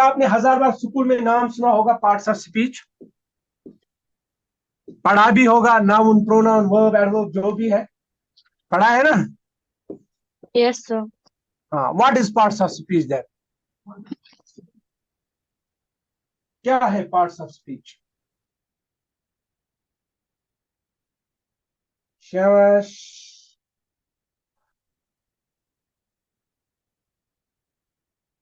आपने 1000 बार स्कूल में नाम सुना होगा पार्ट्स ऑफ स्पीच, पढ़ा भी होगा, नाउन प्रोनाउन वर्ब एडवर्ब जो भी है, पढ़ा है ना? Yes, sir. हाँ, what is parts of speech that? क्या है पार्ट्स ऑफ स्पीच? शाबाश।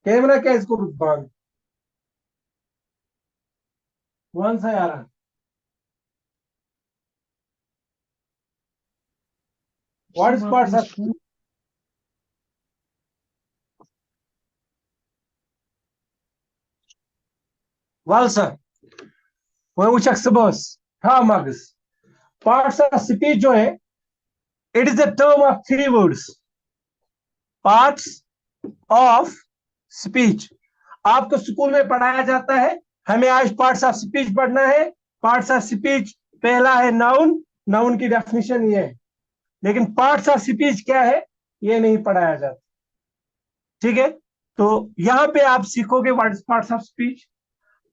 कैमरा क्या इसको बांध, कौन सा आ रहा है? What is parts of speech? वालसा वह उचक सबस हाँ मगस। पार्ट्स ऑफ स्पीच जो है, it is the term of 3 words. Parts of speech आपको स्कूल में पढ़ाया जाता है। हमें आज पार्ट्स ऑफ स्पीच पढ़ना है। पार्ट्स ऑफ स्पीच पहला है नाउन, नाउन की डेफिनेशन ये है, लेकिन पार्ट्स ऑफ स्पीच क्या है ये नहीं पढ़ाया जाता। ठीक है, तो यहां पे आप सीखोगे what is parts of speech.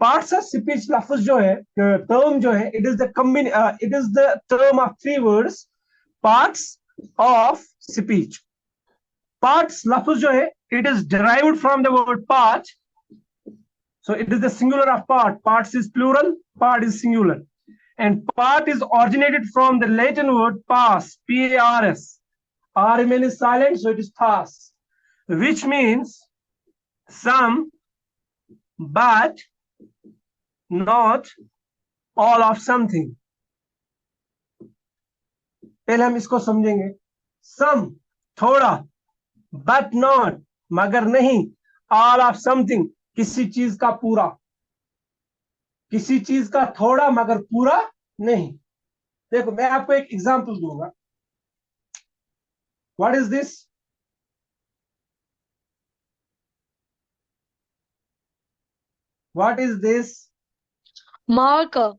Parts of speech लफ्ज जो है, टर्म जो है, it is the term of 3 words, parts of speech. Parts लफ्ज जो है, it is derived from the word part, so it is the singular of part. Parts is plural, part is singular, and part is originated from the Latin word pars, p-a-r-s. R remains silent, so it is pass, which means some but not all of something. पहले हम इसको समझेंगे। सम थोड़ा, but not मगर नहीं, all of something किसी चीज का पूरा, किसी चीज का थोड़ा मगर पूरा नहीं। देखो मैं आपको एक एग्जांपल दूंगा। What is this? What is this? Marker.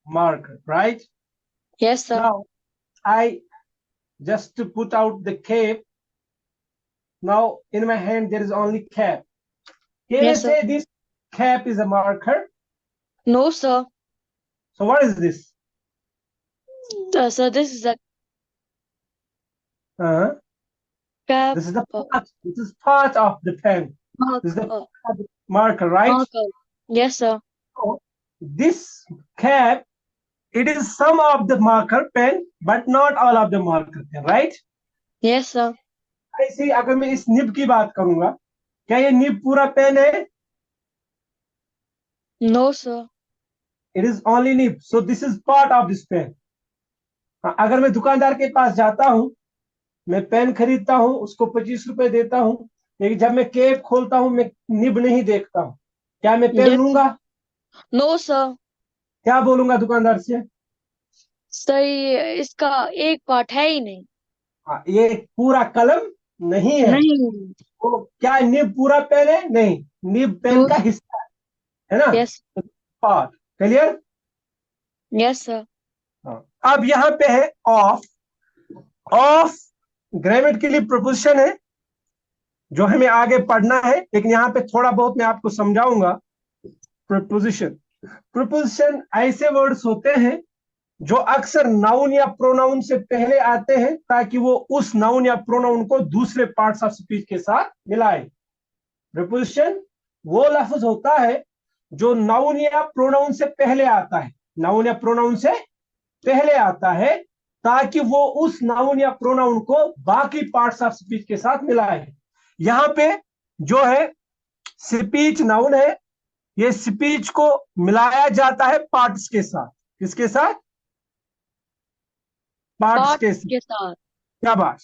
Marker, right? Yes, sir. Now I just to put out the cape. Now in my hand there is only cap. Can Yes, I sir. say this cap is a marker? No, sir. So what is this? Sir, this is a uh, cap. this is the part, this is part of the pen. This is the Marker. marker, right? Marker. Yes, sir. So this cap, it is some of the marker pen but not all of the marker pen, right? Yes, sir. ऐसे ही अगर मैं इस nib की बात करूंगा, क्या ये nib पूरा पेन है? No, sir. It is only nib, so this is part of this pen. अगर मैं दुकानदार के पास जाता हूं, मैं पेन खरीदता हूं, उसको 25 रुपए देता हूं, लेकिन जब मैं केप खोलता हूं मैं निब नहीं देखता हूं, क्या मैं पेन Yes. लूंगा? No, sir. क्या बोलूंगा दुकानदार से? सही, इसका एक पार्ट है ही नहीं। हाँ, ये पूरा कलम नहीं है। नहीं। तो क्या निब पूरा पेन है? नहीं, निब पेन No. का हिस्सा है ना। Yes. Part clear? Yes, sir. अब यहां पे है ऑफ। ऑफ ग्रामेटिकली प्रोपोजिशन है जो हमें आगे पढ़ना है, लेकिन यहां पे थोड़ा बहुत मैं आपको समझाऊंगा। प्रोपोजिशन, प्रोपोजिशन ऐसे वर्ड्स होते हैं जो अक्सर नाउन या प्रोनाउन से पहले आते हैं ताकि वो उस नाउन या प्रोनाउन को दूसरे पार्ट्स ऑफ स्पीच के साथ मिलाए। प्रीपोजिशन वो लफ्ज होता है जो नाउन या प्रोनाउन से पहले आता है, नाउन या प्रोनाउन से पहले आता है ताकि वो उस नाउन या प्रोनाउन को बाकी पार्ट्स ऑफ स्पीच के साथ मिलाए। यहां पे जो है स्पीच नाउन है, ये स्पीच को मिलाया जाता है पार्ट्स के साथ। किसके साथ? पार्ट्स के साथ। के साथ। क्या बात।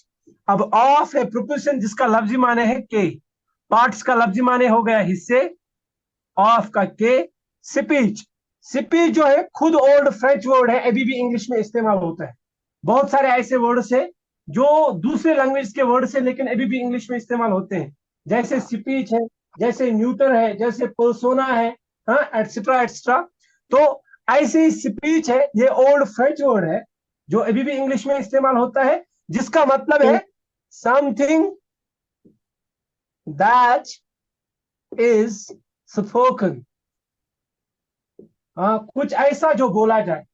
अब ऑफ है प्रोपोजिशन जिसका लफ्जी माने है के, पार्ट्स का लफ्जी माने हो गया हिस्से, ऑफ का के। स्पीच, स्पीच जो है खुद ओल्ड फ्रेंच वर्ड है, अभी भी इंग्लिश में इस्तेमाल होता है। बहुत सारे ऐसे वर्ड्स है जो दूसरे लैंग्वेज के वर्ड से लेकिन अभी भी इंग्लिश में इस्तेमाल होते हैं, जैसे स्पीच है, जैसे न्यूटर है, जैसे पर्सोना है, हाँ एटसेट्रा एटसेट्रा। तो ऐसे ही स्पीच है, ये ओल्ड फ्रेंच वर्ड है जो अभी भी इंग्लिश में इस्तेमाल होता है, जिसका मतलब है समथिंग दैट इज स्पोकन। हाँ, कुछ ऐसा जो बोला जाए।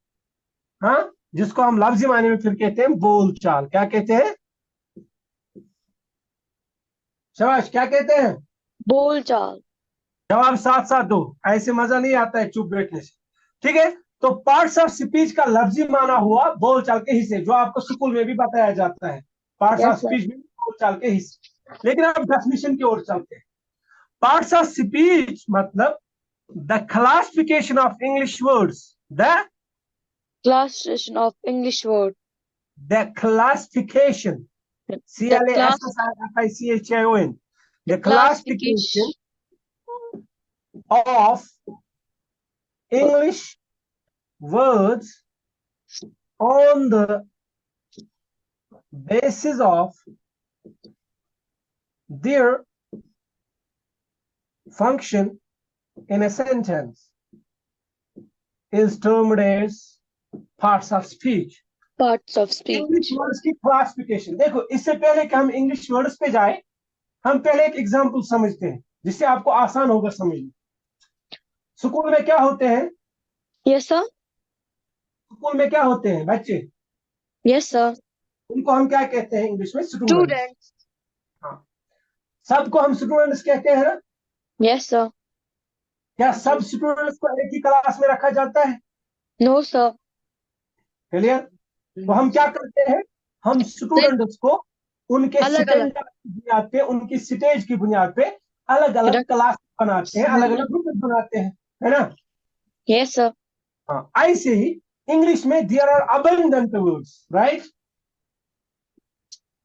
हाँ, जिसको हम लफ्जी मायने में फिर कहते हैं बोल चाल। क्या कहते हैं? शाबाश, क्या कहते हैं? बोल चाल। जवाब साथ साथ दो, ऐसे मजा नहीं आता है चुप बैठने से। ठीक है, तो पार्ट्स ऑफ स्पीच का लफ्जी माना हुआ बोलचाल के हिस्से, जो आपको स्कूल में भी बताया जाता है। Parts of yes sir. Speech भी बोलचाल के हिस्से। लेकिन अब डेफिनेशन की ओर चलते हैं। पार्ट्स ऑफ स्पीच मतलब the classification of English words. The classification of English word. The classification, the class CLASSIFICHION, the the classification classification of English words on the basis of their function in a sentence is termed as parts of speech. Parts of English speech. Words की classification देखो। इससे पहले कि हम English words पे जाए, हम पहले एक एग्जांपल समझते हैं जिससे आपको आसान होगा समझना। स्कूल में क्या होते हैं? Yes sir. स्कूल में क्या होते हैं बच्चे? Yes sir. उनको हम क्या कहते हैं इंग्लिश में? स्टूडेंट्स। स्टूडेंट्स। हाँ, सबको हम स्टूडेंट्स कहते हैं ना? Yes sir. क्या सब स्टूडेंट्स को एक ही क्लास में रखा जाता है? No sir. क्लियर? तो हम क्या करते हैं? हम स्टूडेंट्स को उनके अलग अलग स्टैंडर्ड की बुनियाद पे, उनकी स्टेज की बुनियाद पे अलग अलग रख। क्लास बनाते हैं, अलग अलग ग्रुप बनाते हैं, है ना? Yes sir. हाँ, ऐसे ही इंग्लिश में there are abundant words, right?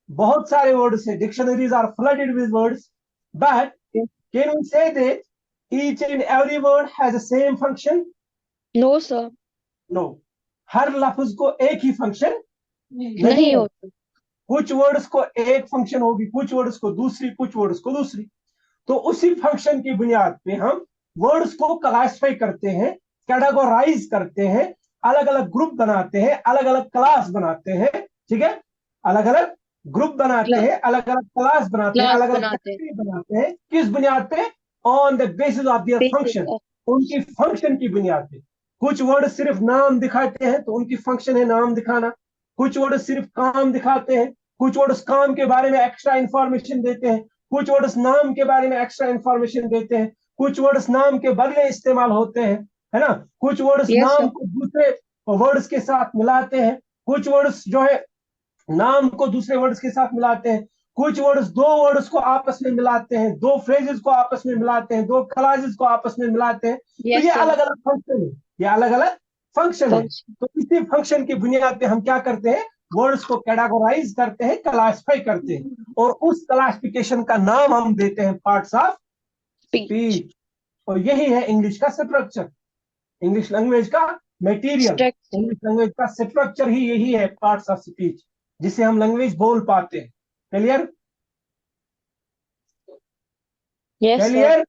बहुत सारे वर्ड्स हैं, dictionaries are flooded with words, but can we say that each and every word has the same function? No sir. No, हर लफ्ज को एक ही फंक्शन नहीं नहीं है। होता। कुछ वर्ड्स को एक फंक्शन होगी, कुछ वर्ड्स को दूसरी, कुछ वर्ड्स को दूसरी। तो उसी फंक्शन की बुनियाद पे हम वर्ड्स को क्लासिफाई करते हैं, कैटेगराइज करते हैं, अलग अलग ग्रुप बनाते हैं, अलग अलग क्लास बनाते हैं। ठीक है, अलग अलग ग्रुप बनाते हैं, अलग अलग क्लास बनाते हैं, क्लास अलग अलग बनाते हैं। कैटेगरी बनाते हैं। किस बुनियाद पे? On the basis of their basis function, of. उनकी फंक्शन की बुनियाद पे। कुछ वर्ड सिर्फ नाम दिखाते हैं तो उनकी फंक्शन है नाम दिखाना। कुछ वर्ड सिर्फ काम दिखाते हैं, कुछ वर्ड्स काम के बारे में एक्स्ट्रा इंफॉर्मेशन देते हैं, कुछ वर्ड्स नाम के बारे में एक्स्ट्रा इंफॉर्मेशन देते हैं, कुछ वर्ड्स नाम के बदले इस्तेमाल होते हैं, है ना? कुछ वर्ड्स यस नाम सर। को दूसरे वर्ड्स के साथ मिलाते हैं, कुछ वर्ड्स जो है नाम को दूसरे वर्ड्स के साथ मिलाते हैं, कुछ वर्ड्स दो वर्ड्स को आपस में मिलाते हैं, दो फ्रेजेस को आपस में मिलाते हैं, दो क्लासेस को आपस में मिलाते हैं। तो यस ये सर। अलग अलग फंक्शन है, ये अलग अलग फंक्शन है। फंक्शन। तो इसी फंक्शन की बुनियाद पे हम क्या करते हैं? वर्ड्स को कैटेगराइज करते हैं, क्लासिफाई करते हैं, और उस क्लासिफिकेशन का नाम हम देते हैं पार्ट्स ऑफ स्पीच। स्पीच। और यही है इंग्लिश का स्ट्रक्चर, इंग्लिश लैंग्वेज का मटेरियल। स्ट्रक्चर। इंग्लिश लैंग्वेज का स्ट्रक्चर ही यही है, पार्ट्स ऑफ स्पीच, जिसे हम लैंग्वेज बोल पाते हैं। क्लियर? Yes sir. क्लियर?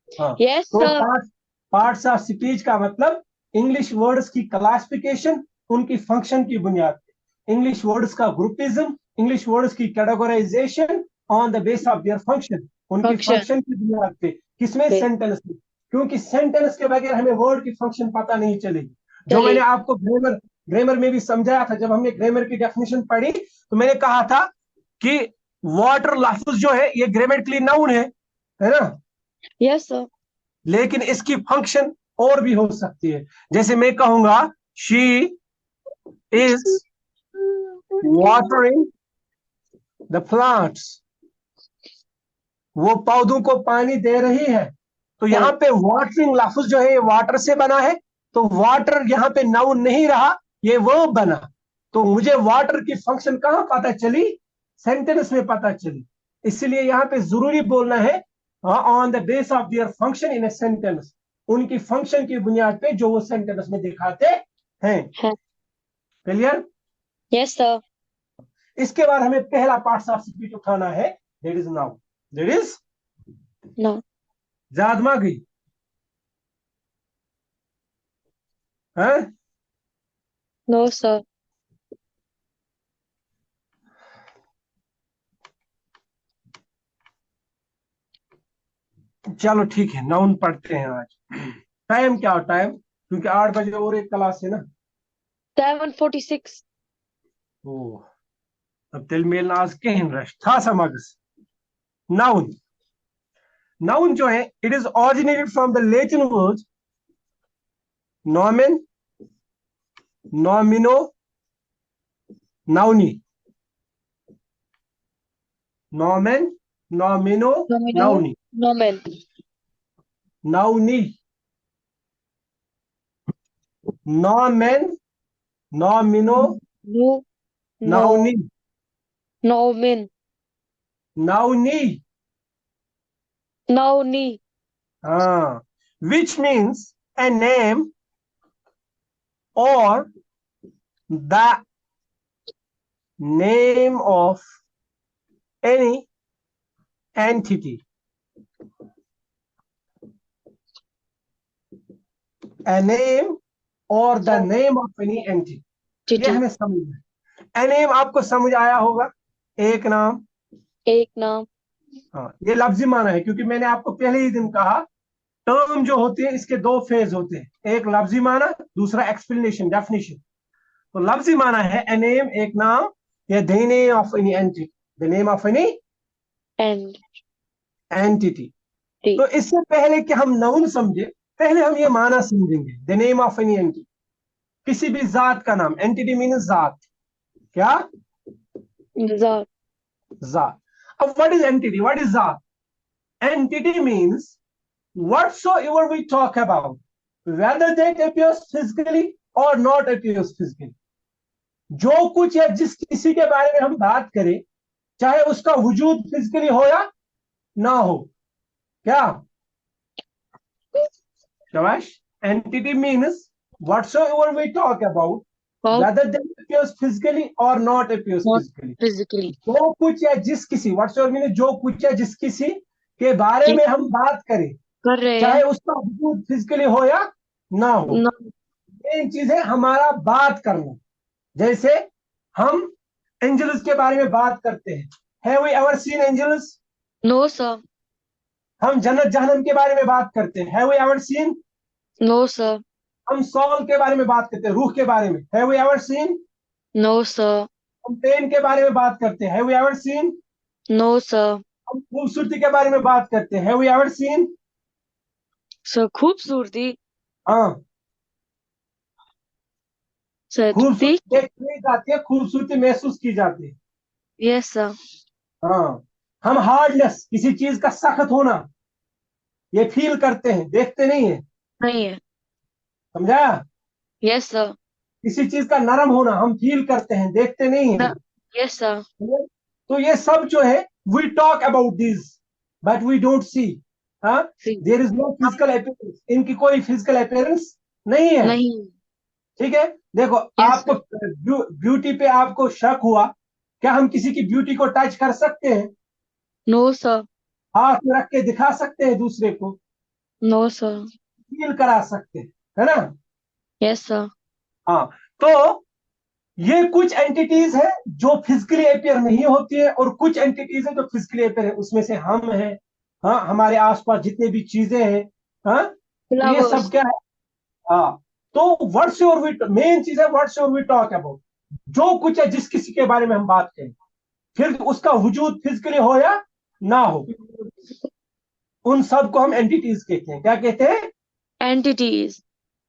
हाँ। यस तो सर। पार्ट्स ऑफ स्पीच का मतलब इंग्लिश वर्ड्स की क्लासिफिकेशन, उनकी फंक्शन की बुनियाद पे इंग्लिश वर्ड्स का ग्रुपिज्म, इंग्लिश वर्ड्स की categorization on the base of their function, उनकी फंक्शन। फंक्शन की बुनियाद पे। किसमें? सेंटेंस में। क्योंकि सेंटेंस के बगैर हमें वर्ड की फंक्शन पता नहीं चलेगी। जो मैंने चलिए। आपको ग्रामर ग्रामर में भी समझाया था, जब हमने ग्रामर की डेफिनेशन पढ़ी, तो मैंने कहा था कि वाटर लफ्ज जो है ये ग्रामेटिकली नाउन है ना? Yes sir. लेकिन इसकी फंक्शन और भी हो सकती है। जैसे मैं कहूंगा she is watering the plants, वो पौधों को पानी दे रही है। तो यहां पे वाटरिंग लफ्ज जो है ये वाटर से बना है, तो वाटर यहां पे नाउन नहीं रहा, ये वर्ब बना। तो मुझे वाटर की फंक्शन कहां पता चली? सेंटेंस में पता चली। इसलिए यहां पे जरूरी बोलना है on the base of their function in a sentence, उनकी फंक्शन की बुनियाद पे जो वो सेंटेंस में दिखाते हैं। है। क्लियर? Yes sir. इसके बाद हमें पहला पार्ट ऑफ स्पीच उठाना है, that is now, that is no. जादमा गई है। No sir. चलो ठीक है, नाउन पढ़ते हैं आज। टाइम क्या हो टाइम, क्योंकि 8 बजे और एक क्लास है ना। 7:46. ओ, अब तेल मेल नाज कहीं रश था समग्स। नाउन, नाउन जो है it is originated from the Latin word nomen, नॉमिनो, नाउनी। नॉमेन, नॉमिनो, Domino. नाउनी। Nomen. नाउनी, नॉमेन, नॉमिनो, No. No. नाउनी। Nomen. नाउनी, Nouni. हाँ, which means a name or the name of any entity. A name or the name of any entity. ये Entity. हमें समझना है। A name आपको समझ आया होगा, एक नाम। एक नाम. हाँ, ये लफ्जी माना है, क्योंकि मैंने आपको पहले ही दिन कहा टर्म जो होती है इसके दो फेज होते हैं, एक लफ्जी माना, दूसरा एक्सप्लेनेशन, डेफिनेशन। तो लफ्जी माना है ए नेम, एक नाम, या the name of any entity, the name of any And. Entity. तो इससे पहले कि हम नाउन समझे, पहले हम ये माना समझेंगे, the name of any entity, किसी भी जात का नाम। एंटिटी मीन्स जात, क्या? Zat. जात। अब what is entity, what is जात? Entity means whatsoever we talk about, whether that appears physically or not appears physically, जो कुछ या जिस किसी के बारे में हम बात करें, चाहे उसका वजूद फिजिकली हो या ना हो, क्या? शाबाश। Entity means whatsoever we talk about, About. whether that appears physically or not appears Not physically, physically. जो कुछ या जिस किसी, whatsoever मीन्स जो कुछ या जिस किसी के बारे में हम बात करें, कर रहे चाहे हैं. उसका वजूद फिजिकली हो या ना हो। No. मेन चीज है हमारा बात करना। जैसे हम एंजल्स के बारे में बात करते हैं, have we ever seen angels? No, sir. हम जन्नत जहन्नम के बारे में बात करते हैं, have we ever seen? No, sir. हम सॉल के बारे में बात करते हैं, रूह के बारे में, have we ever seen? No, sir. हम पेन के बारे में बात करते हैं, have we ever seen? No, sir. हम खूबसूरती के बारे में बात करते हैं, have we ever seen? Sir, खूबसूरती. हाँ, Sir, खूबसूरती देखी. देखी जाती है, खूबसूरती महसूस की जाती है। Yes, sir. हाँ, हम हार्डनेस, किसी चीज का सख्त होना, ये फील करते हैं, देखते नहीं है। नहीं है. समझा? Yes, sir. किसी चीज का नरम होना हम फील करते हैं, देखते नहीं है। Yes, sir. तो ये सब जो है, we talk about this but we don't see. हाँ, See. There is no physical appearance, इनकी कोई फिजिकल अपीयरेंस नहीं है। नहीं. ठीक है, देखो Yes, आपको ब्यूटी पे आपको शक हुआ, क्या हम किसी की ब्यूटी को टच कर सकते हैं? No, sir. हाथ में रख के दिखा सकते हैं दूसरे को, No, sir. फील करा सकते हैं, है ना? Yes, sir. हाँ, तो ये कुछ एंटिटीज है जो फिजिकली अपियर नहीं होती है, और कुछ एंटिटीज है जो फिजिकली अपियर है। उसमें से हम हैं, हाँ, हमारे आसपास जितने भी चीजें हैं, हाँ, तो ये Flowers. सब क्या है? हाँ, तो व्हाट्स योर वी, मेन चीज है what's your we talk about, जो कुछ है जिस किसी के बारे में हम बात करें, फिर उसका वजूद फिजिकली हो या ना हो, उन सब को हम एंटिटीज कहते हैं। क्या कहते हैं? Entities.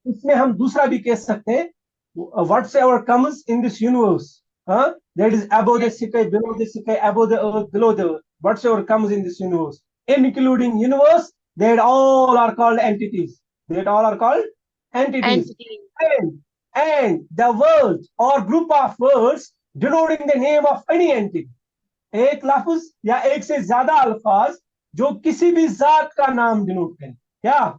इसमें हम दूसरा भी कह सकते हैं, whatsoever comes in this universe, that is above the sky, below the sky, above the earth, below the earth, whatsoever comes in this universe, including universe, that all are called entities. That all are called entities. Entities. And the words or group of words denoting the name of any entity, एक लफ्ज या एक से ज्यादा अल्फाज जो किसी भी जात का नाम डिनोट करें, क्या?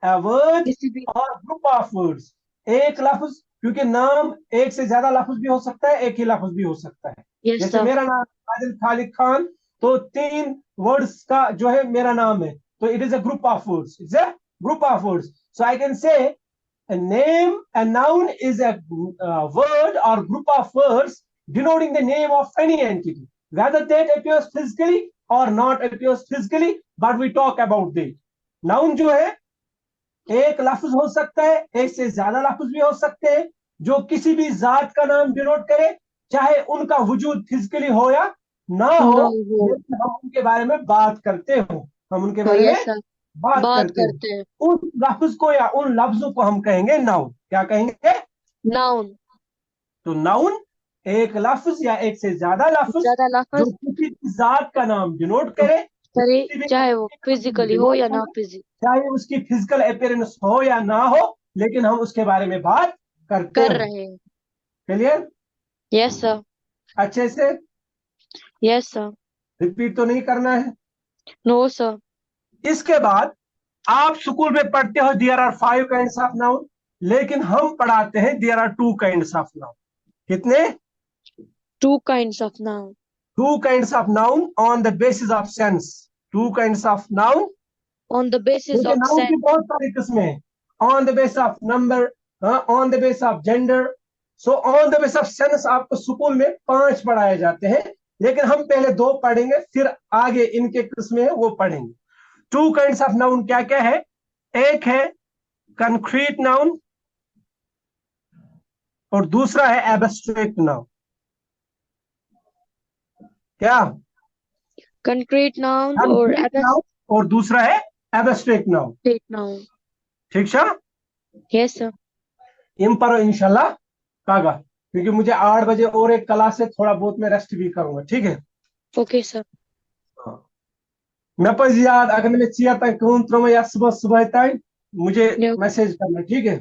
A word किसी भी. और ग्रुप ऑफ वर्ड्स, एक लफ्ज, क्योंकि नाम एक से ज्यादा लफ्ज भी हो सकता है, एक ही लफ्ज भी हो सकता है। Yes, जैसे sir. मेरा नाम आदिल खालिद खान, तो 3 वर्ड्स का जो है मेरा नाम है, तो it is a group of words, it's a group of words. So I can say a name, a noun is a word or group of words denoting the name of any entity, whether that appears physically or not appears physically, but we talk about that. Noun जो है एक लफ्ज हो सकता है, एक से ज्यादा लफ्ज भी हो सकते हैं, जो किसी भी जात का नाम डिनोट करे, चाहे उनका वजूद फिजिकली हो या ना हो, नो वो। लेकिन हम उनके बारे में बात करते हो, हम उनके हाँ बारे में यस सर। बात बात करते हो। करते हैं। उन लफ्ज को या उन लफ्जों को हम कहेंगे नाउन। क्या कहेंगे? नाउन। तो नाउन एक लफ्ज या एक से ज्यादा लफ्ज ज्यादा जो लफ्ज किसी भी जात का नाम डिनोट करे, करे, किसी भी चाहे वो फिजिकली हो डिनोट या ना करे, फिजिकल। चाहे उसकी फिजिकल अपीयरेंस हो या ना हो, लेकिन हम उसके बारे में बात करते कर हैं। रहे हैं। क्लियर? Yes sir. अच्छे से यस सर। रिपीट तो नहीं करना है। No sir. इसके बाद आप स्कूल में पढ़ते हो there are 5 kinds of noun, लेकिन हम पढ़ाते हैं there are 2 kinds of noun. कितने? 2 kinds of noun. 2 kinds of noun on the basis of sense. 2 kinds of noun. On the basis देखिए of नाउन की sense. बहुत सारी किस्में हैं। On the base of number, on the base of gender. So on the base of sense आपको school में 5 पढ़ाए जाते हैं, लेकिन हम पहले 2 पढ़ेंगे, फिर आगे इनके किस्में हैं वो पढ़ेंगे। 2 काइंड्स ऑफ नाउन क्या क्या है? एक है कंक्रीट नाउन और दूसरा है एब्स्ट्रैक्ट नाउन। क्या? Concrete noun or concrete noun और दूसरा है एब्स्ट्रैक्ट नाउन। abstract noun. ठीक है? Yes sir. इन पर इंशाल्लाह कागा, क्योंकि मुझे 8 बजे और एक क्लास है, थोड़ा बहुत मैं रेस्ट भी करूंगा। ठीक है? Okay sir. हाँ। मैं पर याद अगर मैं चिया तक कहूँ तो मैं या सुबह सुबह तक मुझे Yeah. मैसेज करना। ठीक है?